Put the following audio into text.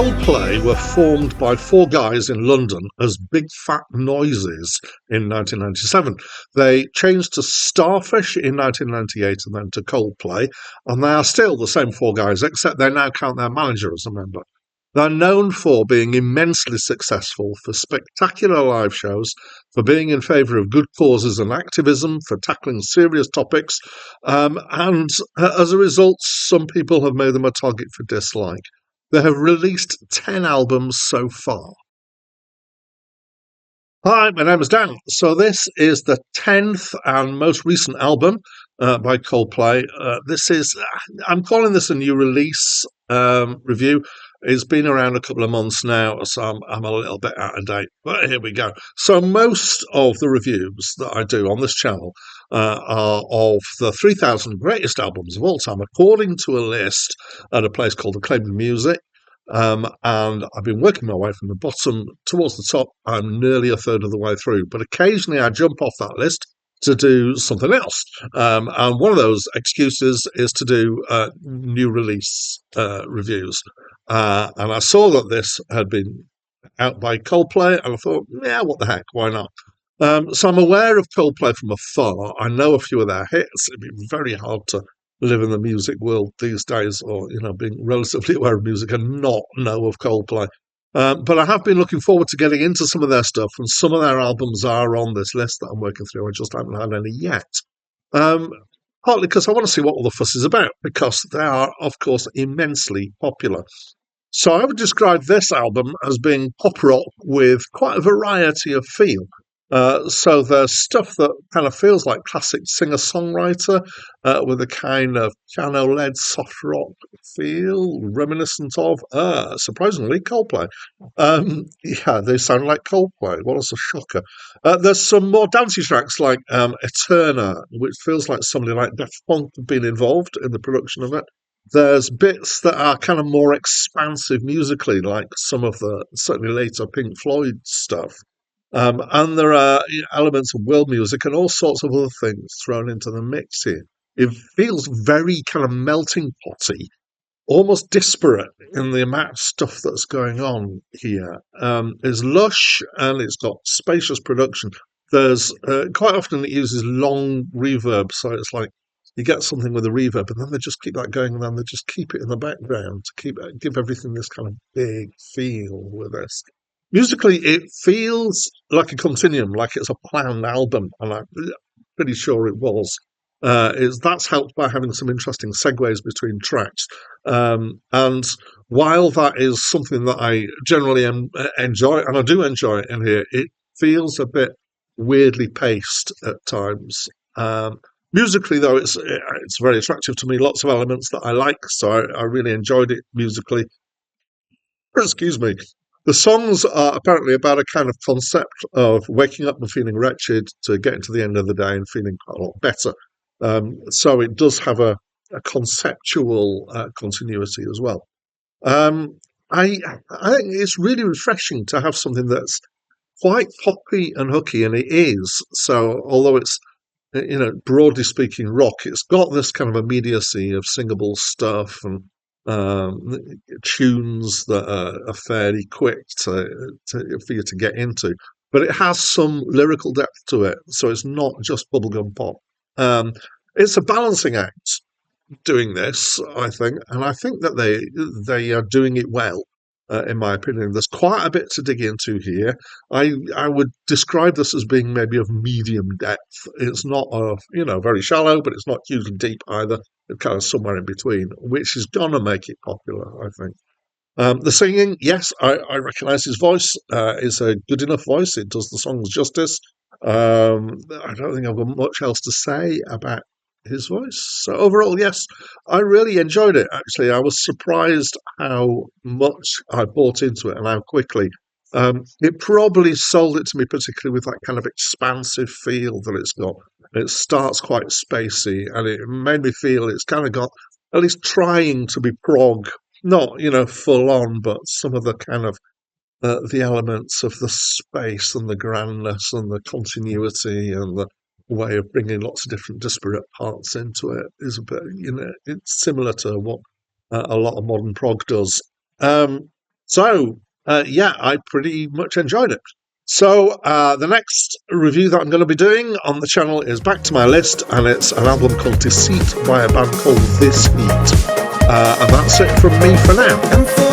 Coldplay were formed by four guys in London as Big Fat Noises in 1997. They changed to Starfish in 1998 and then to Coldplay, and they are still the same four guys, except they now count their manager as a member. They're known for being immensely successful, for spectacular live shows, for being in favour of good causes and activism, for tackling serious topics, and as a result, some people have made them a target for dislike. They have released 10 albums so far. Hi, my name is Dan. So this is the 10th and most recent album by Coldplay. I'm calling this a new release review. It's been around a couple of months now, so I'm a little bit out of date. But here we go. So most of the reviews that I do on this channel are of the 3,000 greatest albums of all time, according to a list at a place called Acclaimed Music. And I've been working my way from the bottom towards the top. I'm nearly a third of the way through, but occasionally I jump off that list to do something else. And one of those excuses is to do new release reviews. And I saw that this had been out by Coldplay, and I thought, yeah, what the heck, why not? So I'm aware of Coldplay from afar. I know a few of their hits. It'd be very hard to live in the music world these days, or being relatively aware of music and not know of Coldplay. But I have been looking forward to getting into some of their stuff, and some of their albums are on this list that I'm working through. I just haven't had any yet. Partly because I want to see what all the fuss is about, because they are, of course, immensely popular. So I would describe this album as being pop rock with quite a variety of feel. So there's stuff that kind of feels like classic singer-songwriter with a kind of piano-led soft rock feel, reminiscent of, surprisingly, Coldplay. Yeah, they sound like Coldplay. What a shocker. There's some more dancey tracks like Eterna, which feels like somebody like Daft Punk have been involved in the production of it. There's bits that are kind of more expansive musically, like some of the certainly later Pink Floyd stuff. And there are elements of world music and all sorts of other things thrown into the mix here. It feels very kind of melting potty, almost disparate in the amount of stuff that's going on here. It's lush and it's got spacious production. There's quite often it uses long reverb, so it's like you get something with a reverb, and then they just keep that going, and then they just keep it in the background to give everything this kind of big feel with this. Musically, it feels like a continuum, like it's a planned album, and I'm pretty sure it was. That's helped by having some interesting segues between tracks. And while that is something that I generally enjoy, and I do enjoy it in here, it feels a bit weirdly paced at times. Musically, though, it's very attractive to me. Lots of elements that I like, so I really enjoyed it musically. Excuse me. The songs are apparently about a kind of concept of waking up and feeling wretched to getting to the end of the day and feeling quite a lot better. So it does have a conceptual continuity as well. I think it's really refreshing to have something that's quite poppy and hooky, and it is. So although it's broadly speaking rock, it's got this kind of immediacy of singable stuff and tunes that are fairly quick for you to get into, but it has some lyrical depth to it, so it's not just bubblegum pop. It's a balancing act doing this, I think, and I think that they are doing it well. In my opinion, there's quite a bit to dig into here. I would describe this as being maybe of medium depth. It's not very shallow, but it's not hugely deep either. It's kind of somewhere in between, which is gonna make it popular, I think. The singing, yes, I recognise his voice. It's a good enough voice. It does the songs justice. I don't think I've got much else to say about his voice. So overall, yes, I really enjoyed it. Actually, I was surprised how much I bought into it and how quickly. It probably sold it to me, particularly with that kind of expansive feel that it's got. It starts quite spacey, and it made me feel it's kind of got at least trying to be prog, not full on, but some of the kind of the elements of the space and the grandness and the continuity and the way of bringing lots of different disparate parts into it is a bit, it's similar to what a lot of modern prog does. So, yeah, I pretty much enjoyed it. So, the next review that I'm going to be doing on the channel is back to my list, and it's an album called Deceit by a band called This Heat. And that's it from me for now.